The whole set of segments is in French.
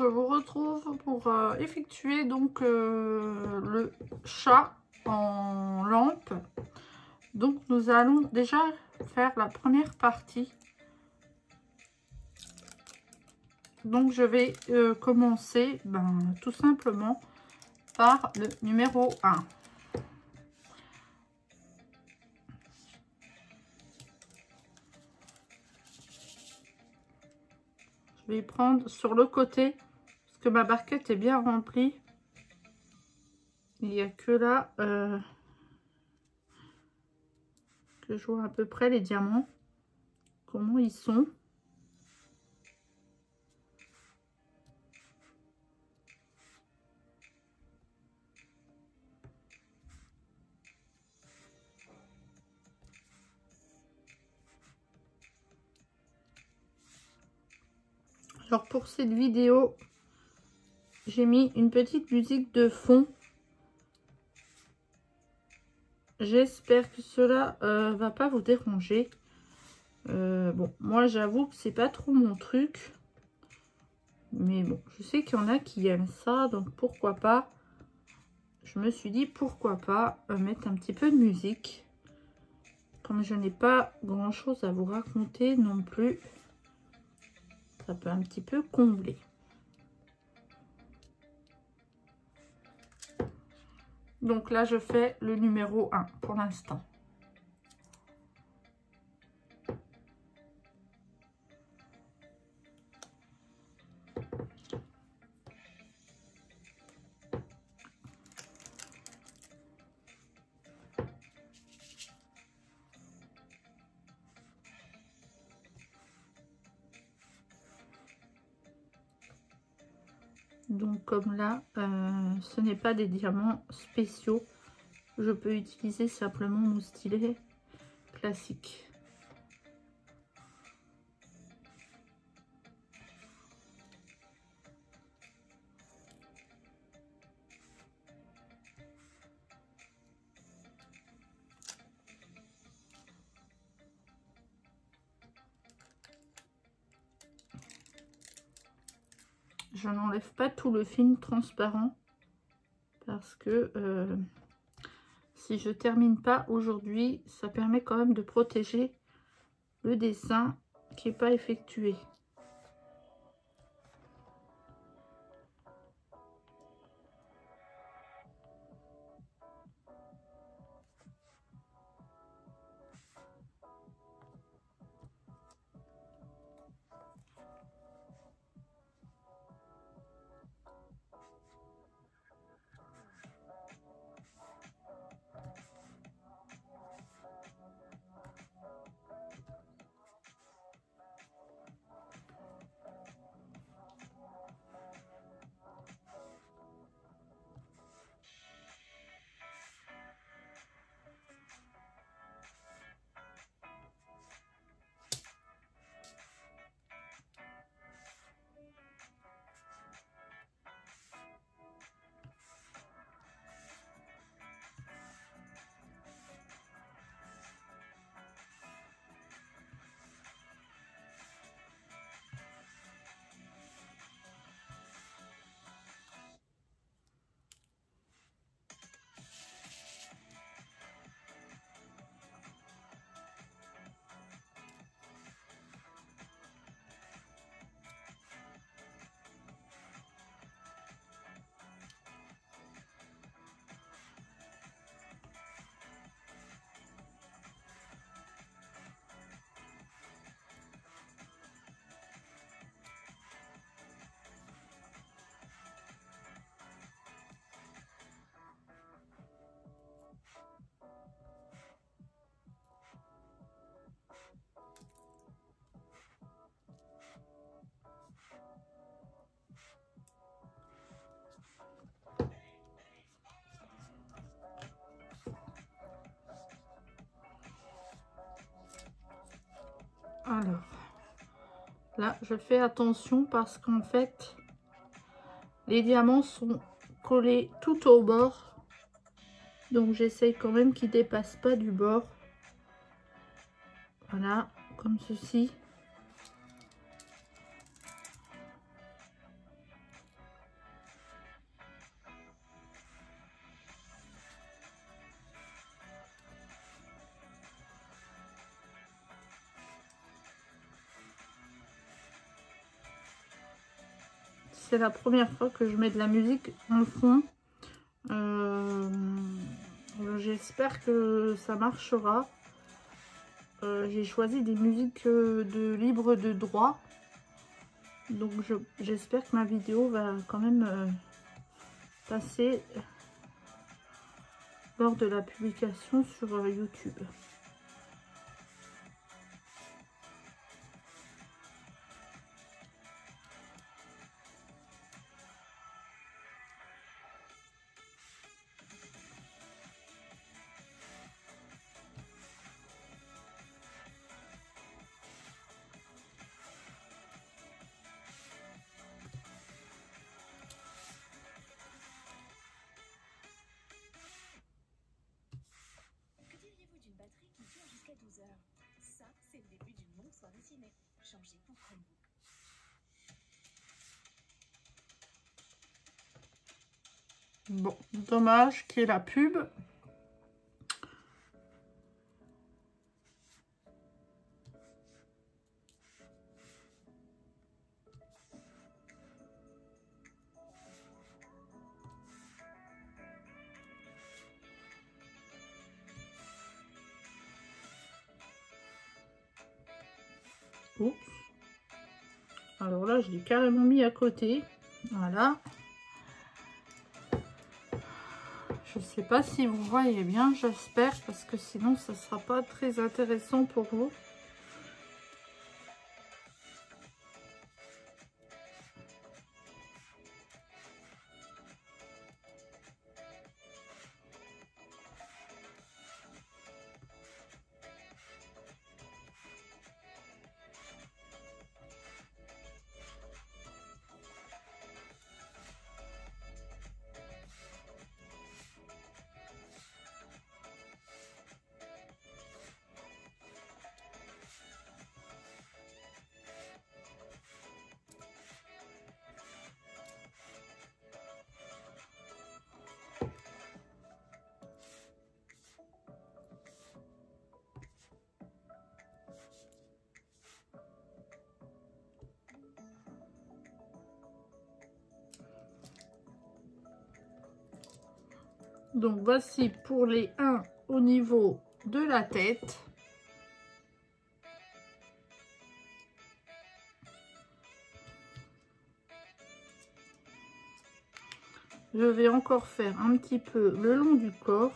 je vous retrouve pour effectuer donc le chat en lampe. Donc nous allons déjà faire la première partie. Donc je vais commencer tout simplement par le numéro 1. Je vais prendre sur le côté parce que ma barquette est bien remplie. Il n'y a que là que je vois à peu près les diamants, comment ils sont. Alors pour cette vidéo, j'ai mis une petite musique de fond. J'espère que cela va pas vous déranger. Bon, moi j'avoue que c'est pas trop mon truc. Mais bon, je sais qu'il y en a qui aiment ça, donc pourquoi pas. Je me suis dit pourquoi pas mettre un petit peu de musique. Comme je n'ai pas grand chose à vous raconter non plus, ça peut un petit peu combler. Donc là, je fais le numéro 1 pour l'instant. Donc comme là, ce n'est pas des diamants spéciaux. Je peux utiliser simplement mon stylet classique. Je n'enlève pas tout le film transparent parce que si je termine pas aujourd'hui, ça permet quand même de protéger le dessin qui n'est pas effectué. Alors, là, je fais attention parce qu'en fait, les diamants sont collés tout au bord. Donc, j'essaye quand même qu'ils ne dépassent pas du bord. Voilà, comme ceci. c'est la première fois que je mets de la musique en fond. J'espère que ça marchera. J'ai choisi des musiques de libre de droit. Donc j'espère que ma vidéo va quand même passer lors de la publication sur YouTube. Que diriez-vous d'une batterie qui dure jusqu'à 12 heures? Ça, c'est le début d'une longue soirée ciné. Changez pour Chromebook. Bon, dommage qu'il y ait la pub. Oups. Alors là, je l'ai carrément mis à côté. Voilà. Je ne sais pas si vous voyez bien, j'espère, parce que sinon, ça ne sera pas très intéressant pour vous. Donc voici pour les 1 au niveau de la tête. Je vais encore faire un petit peu le long du corps.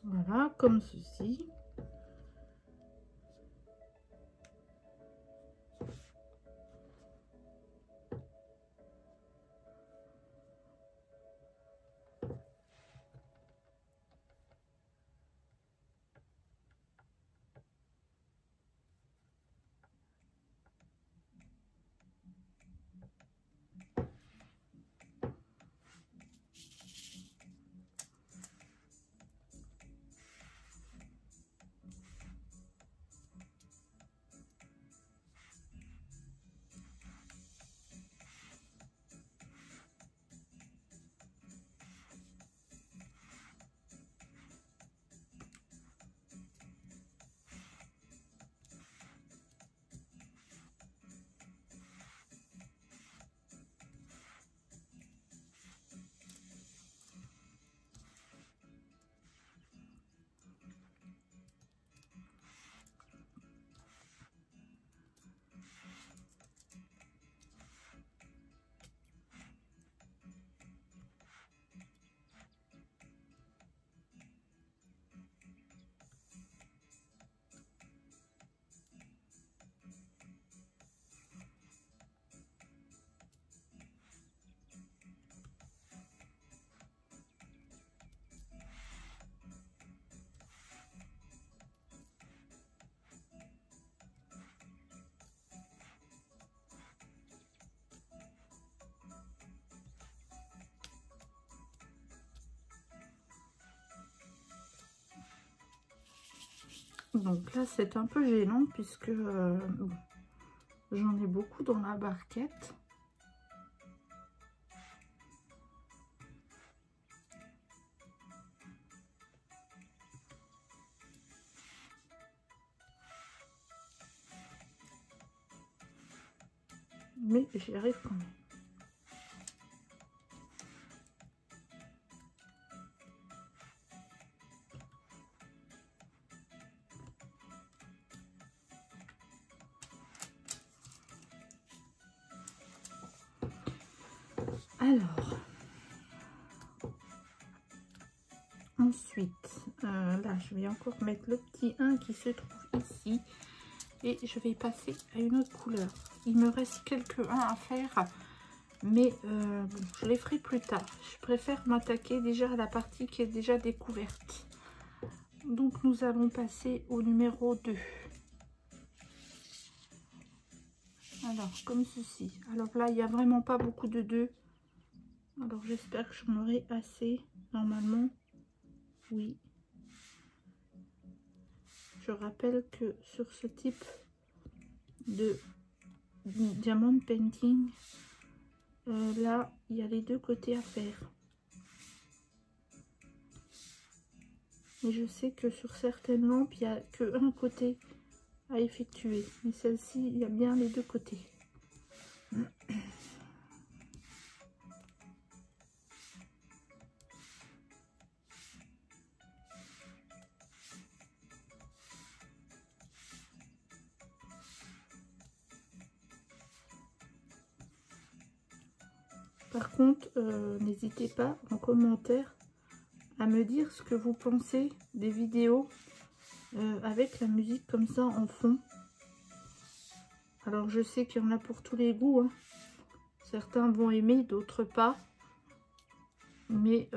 Voilà, comme ceci. Donc là, c'est un peu gênant puisque bon, j'en ai beaucoup dans la barquette. Mais j'y arrive quand même. Alors, ensuite, là, je vais encore mettre le petit 1 qui se trouve ici. Et je vais passer à une autre couleur. Il me reste quelques 1 à faire, mais bon, je les ferai plus tard. Je préfère m'attaquer déjà à la partie qui est déjà découverte. Donc, nous allons passer au numéro 2. Alors, comme ceci. Alors là, il n'y a vraiment pas beaucoup de 2. Alors, j'espère que j'en aurai assez. Normalement, oui. Je rappelle que sur ce type de diamond painting, là, il y a les deux côtés à faire. Et je sais que sur certaines lampes, il n'y a que un côté à effectuer. Mais celle-ci, il y a bien les deux côtés. Par contre, n'hésitez pas en commentaire à me dire ce que vous pensez des vidéos avec la musique comme ça en fond. Alors je sais qu'il y en a pour tous les goûts, hein. Certains vont aimer, d'autres pas. Mais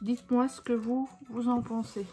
dites-moi ce que vous en pensez.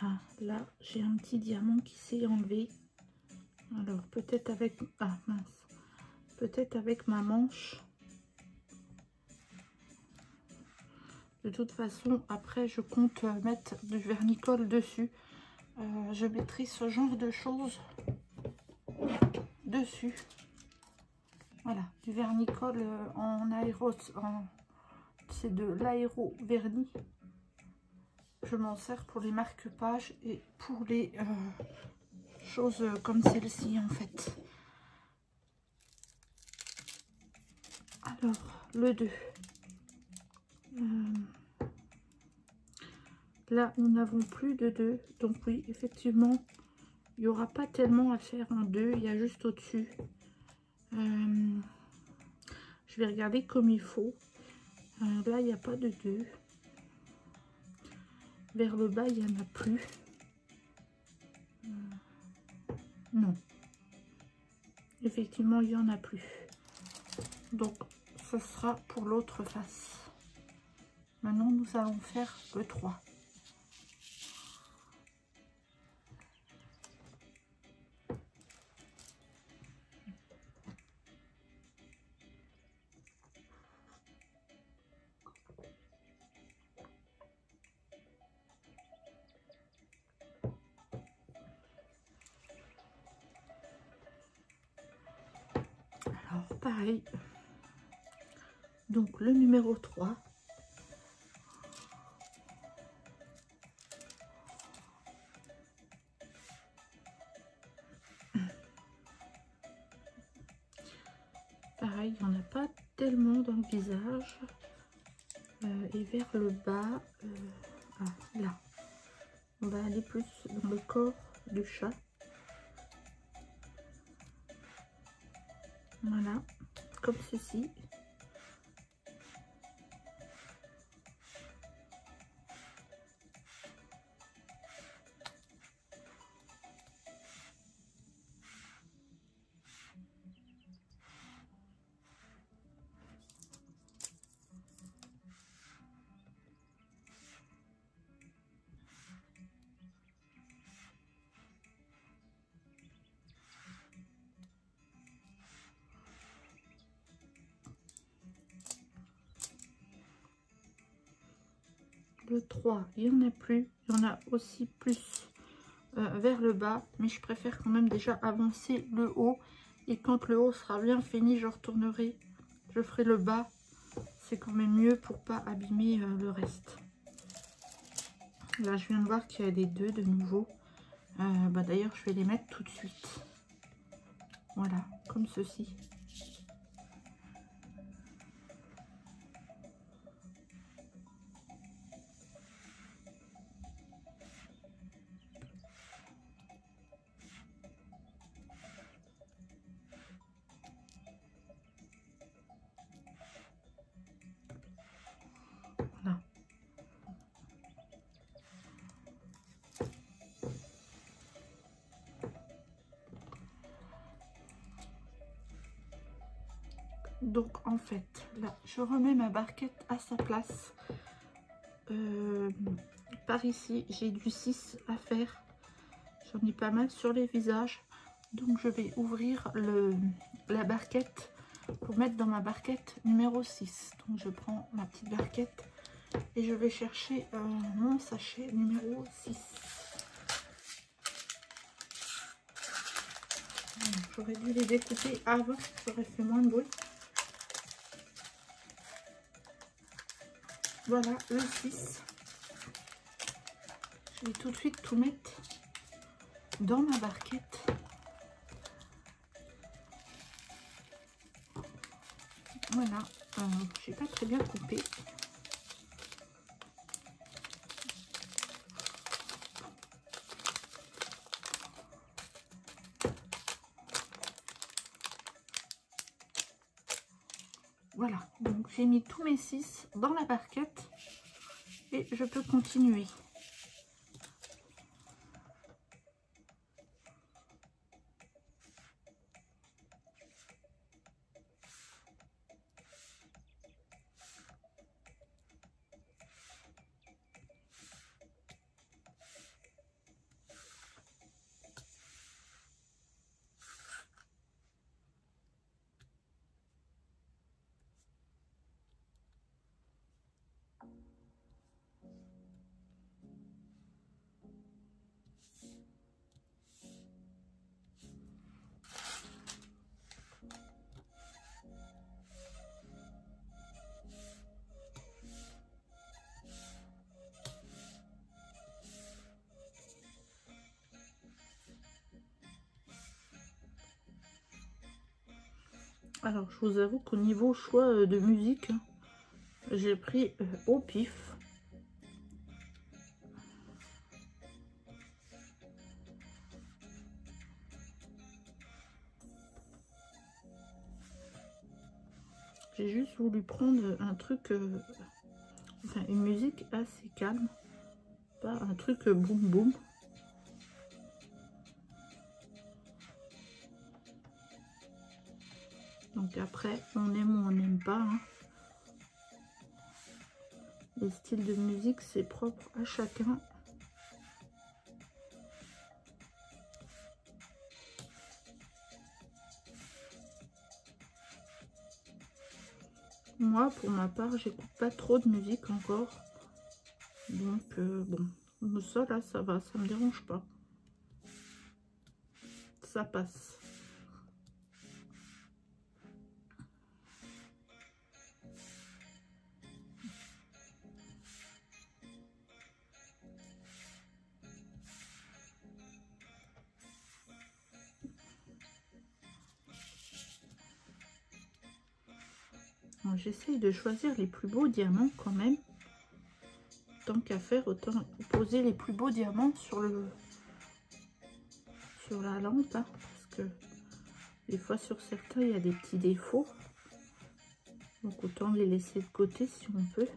Ah, là, j'ai un petit diamant qui s'est enlevé. Alors, peut-être avec... Ah, mince. Peut-être avec ma manche. De toute façon, après, je compte mettre du vernicole dessus. Je mettrai ce genre de choses dessus. Voilà, du vernicole en aéro... C'est de l'aéro vernis. Je m'en sers pour les marque-pages et pour les choses comme celle-ci en fait. Alors, le 2. Là, nous n'avons plus de 2. Donc oui, effectivement, il n'y aura pas tellement à faire en 2. Il y a juste au-dessus. Je vais regarder comme il faut. Là, il n'y a pas de 2. Vers le bas, il n'y en a plus. Non. Effectivement, il n'y en a plus. Donc, ce sera pour l'autre face. Maintenant, nous allons faire le 3. Alors, pareil. Donc, le numéro 3. Pareil, il n'y en a pas tellement dans le visage. Et vers le bas, là, on va aller plus dans le corps du chat. Voilà, comme ceci. Le 3, il n'y en a plus. Il y en a aussi plus vers le bas. Mais je préfère quand même déjà avancer le haut. Et quand le haut sera bien fini, je retournerai. Je ferai le bas. C'est quand même mieux pour pas abîmer le reste. Là, je viens de voir qu'il y a des 2 de nouveau. D'ailleurs, je vais les mettre tout de suite. Voilà, comme ceci. Voilà. Donc en fait, là, je remets ma barquette à sa place. Par ici, j'ai du 6 à faire. J'en ai pas mal sur les visages. Donc je vais ouvrir la barquette pour mettre dans ma barquette numéro 6. Donc je prends ma petite barquette et je vais chercher mon sachet numéro 6. J'aurais dû les découper avant, ça aurait fait moins de bruit. Voilà le 6. Je vais tout de suite tout mettre dans ma barquette. Voilà, j'ai pas très bien coupé. Voilà, donc j'ai mis tous mes 6 dans la barquette et je peux continuer. Alors, je vous avoue qu'au niveau choix de musique, j'ai pris au pif. J'ai juste voulu prendre un truc, enfin une musique assez calme, pas un truc boum boum. Donc après, on aime ou on n'aime pas. Hein. Les styles de musique, c'est propre à chacun. Moi, pour ma part, j'écoute pas trop de musique encore. Donc, bon, ça là, ça va, ça me dérange pas. Ça passe. j'essaye de choisir les plus beaux diamants quand même. Tant qu'à faire, autant poser les plus beaux diamants sur la lampe, hein, parce que des fois sur certains il y a des petits défauts. Donc autant les laisser de côté si on peut.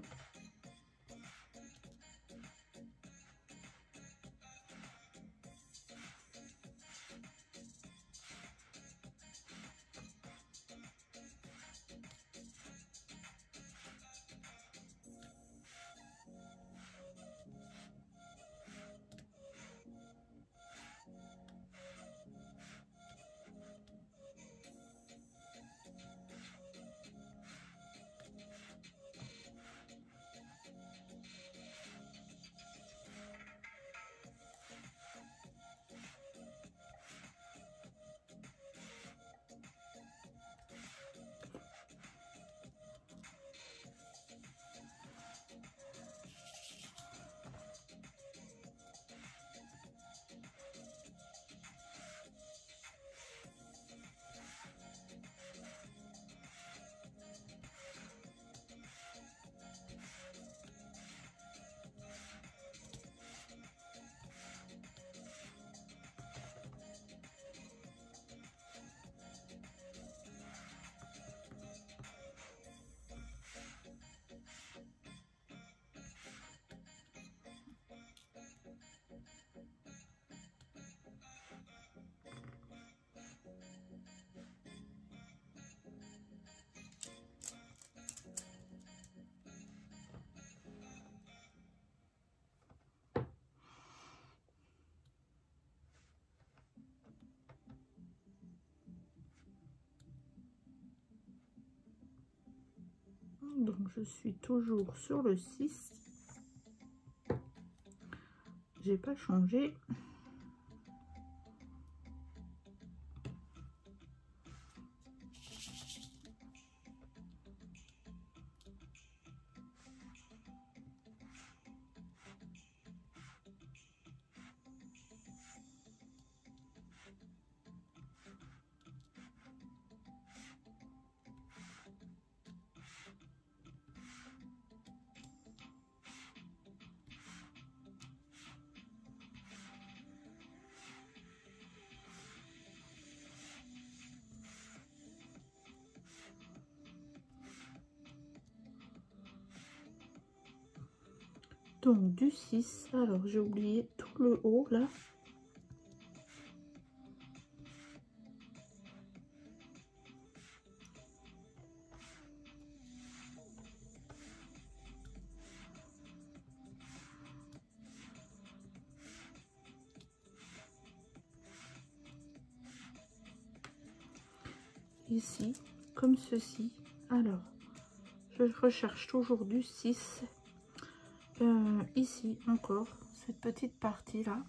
Donc je suis toujours sur le 6. J'ai pas changé. Donc du 6, alors j'ai oublié tout le haut là. Ici, comme ceci. Alors, je recherche toujours du 6. Ici encore, cette petite partie là.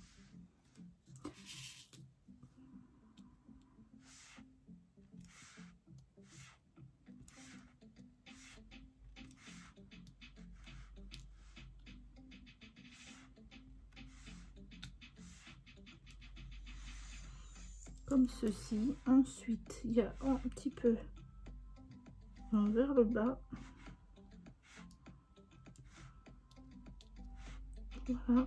Comme ceci. Ensuite, il y a un petit peu vers le bas. Voilà.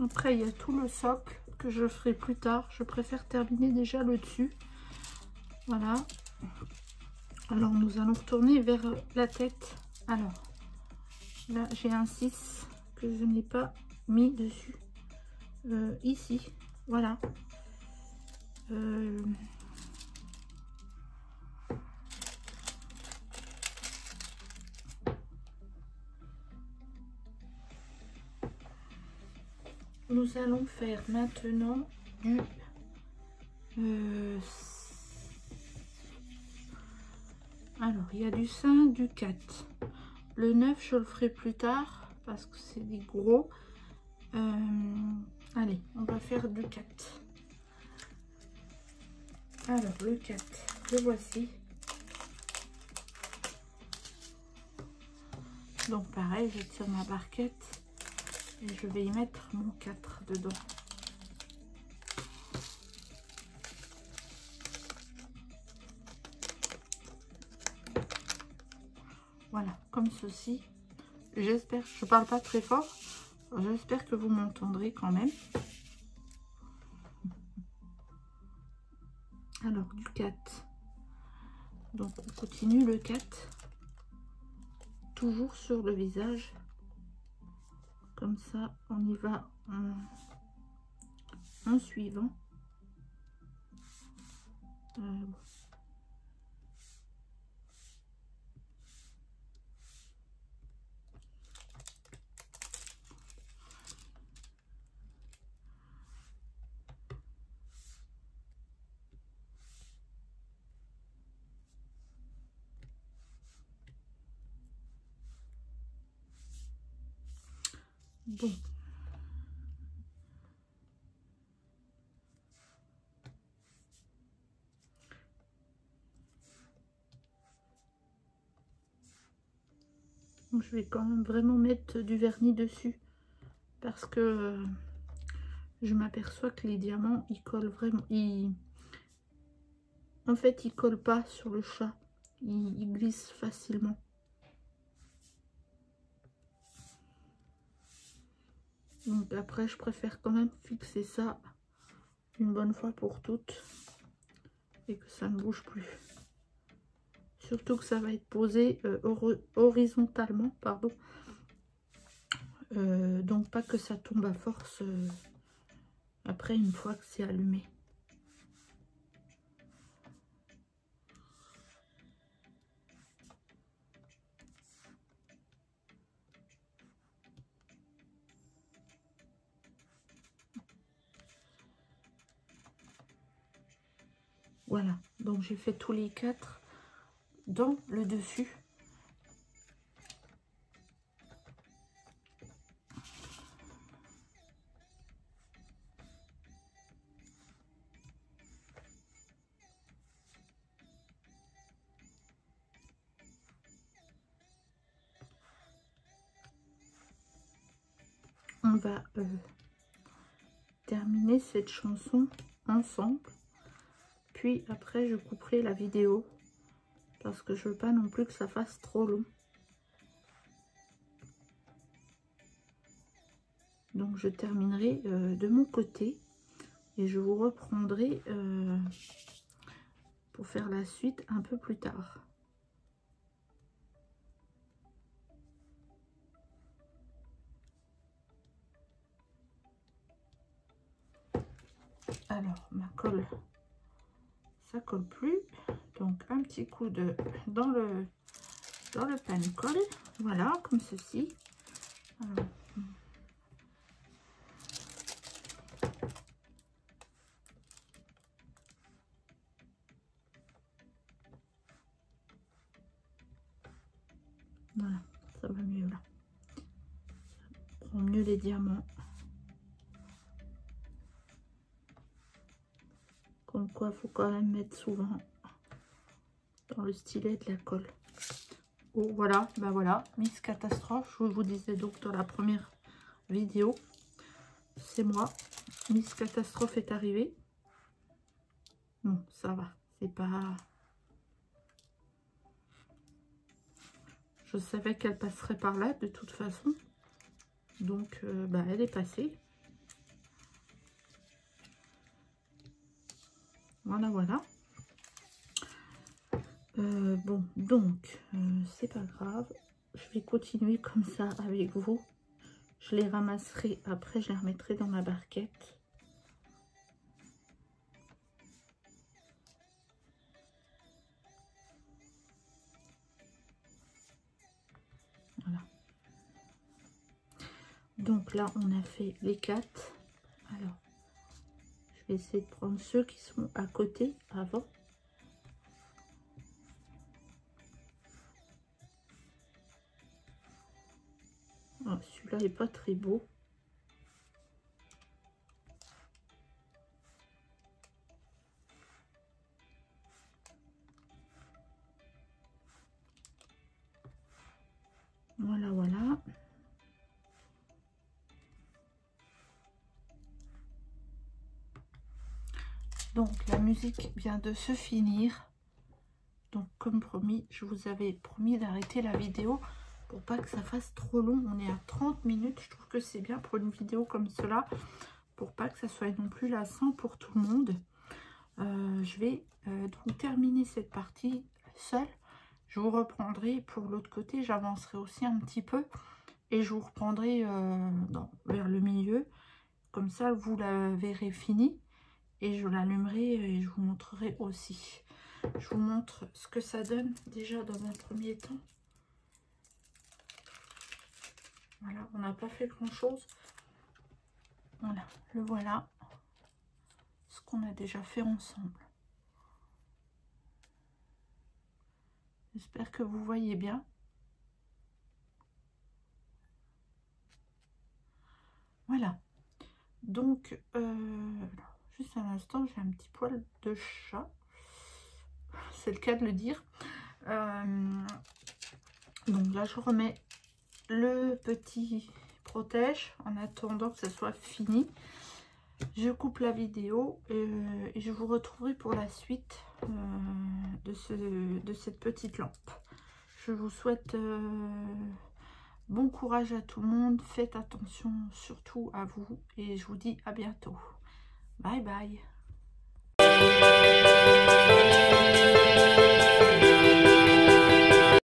Après, il y a tout le socle que je ferai plus tard. Je préfère terminer déjà le dessus. Voilà. Alors, nous allons retourner vers la tête. Alors, là, j'ai un 6 que je n'ai pas mis dessus. Ici, voilà. Nous allons faire maintenant du alors il y a du 5, du 4, le 9 je le ferai plus tard parce que c'est des gros. Allez, on va faire du 4. Alors le 4, le voici. Donc pareil, je tire ma barquette Et je vais y mettre mon 4 dedans. Voilà, comme ceci. J'espère, je parle pas très fort. J'espère que vous m'entendrez quand même. Alors, du 4. Donc, on continue le 4. Toujours sur le visage. Comme ça, on y va en suivant. Bon. Donc, je vais quand même vraiment mettre du vernis dessus parce que je m'aperçois que les diamants, ils collent vraiment. En fait, ils collent pas sur le chat. Ils glissent facilement. Donc après, je préfère quand même fixer ça une bonne fois pour toutes et que ça ne bouge plus. Surtout que ça va être posé horizontalement, pardon. Donc pas que ça tombe à force après une fois que c'est allumé. Voilà, donc j'ai fait tous les 4 dans le dessus. On va terminer cette chanson ensemble. Puis après, je couperai la vidéo parce que je veux pas non plus que ça fasse trop long. Donc je terminerai de mon côté et je vous reprendrai pour faire la suite un peu plus tard. Alors ma colle, ça colle plus, donc un petit coup de dans le pan colle, voilà, comme ceci. Alors, voilà, ça va mieux là. Ça prend mieux les diamants. Comme quoi, faut quand même mettre souvent dans le stylet de la colle. Oh, voilà, ben voilà, Miss Catastrophe. Je vous disais donc dans la première vidéo, c'est moi. Miss Catastrophe est arrivée. Bon, ça va, c'est pas... Je savais qu'elle passerait par là de toute façon. Donc, bah, elle est passée. Voilà, voilà. Bon, donc, c'est pas grave. Je vais continuer comme ça avec vous. Je les ramasserai après, je les remettrai dans ma barquette. Voilà. Donc là, on a fait les 4. Alors, je vais essayer de prendre ceux qui sont à côté, avant. Oh, celui-là n'est pas très beau. Voilà, voilà. Donc la musique vient de se finir. Donc comme promis, je vous avais promis d'arrêter la vidéo pour pas que ça fasse trop long. On est à 30 minutes, je trouve que c'est bien pour une vidéo comme cela, pour pas que ça soit non plus lassant pour tout le monde. Je vais donc terminer cette partie seule. Je vous reprendrai pour l'autre côté, j'avancerai aussi un petit peu et je vous reprendrai vers le milieu. Comme ça, vous la verrez finie et je l'allumerai et je vous montrerai aussi. Je vous montre ce que ça donne déjà dans un premier temps. Voilà, on n'a pas fait grand chose. Voilà, le voilà. Ce qu'on a déjà fait ensemble. J'espère que vous voyez bien. Voilà. Donc, juste un instant, j'ai un petit poil de chat. C'est le cas de le dire. Donc là, je remets le petit protège en attendant que ça soit fini. Je coupe la vidéo et je vous retrouverai pour la suite de cette petite lampe. Je vous souhaite bon courage à tout le monde. Faites attention surtout à vous et je vous dis à bientôt. Bye bye.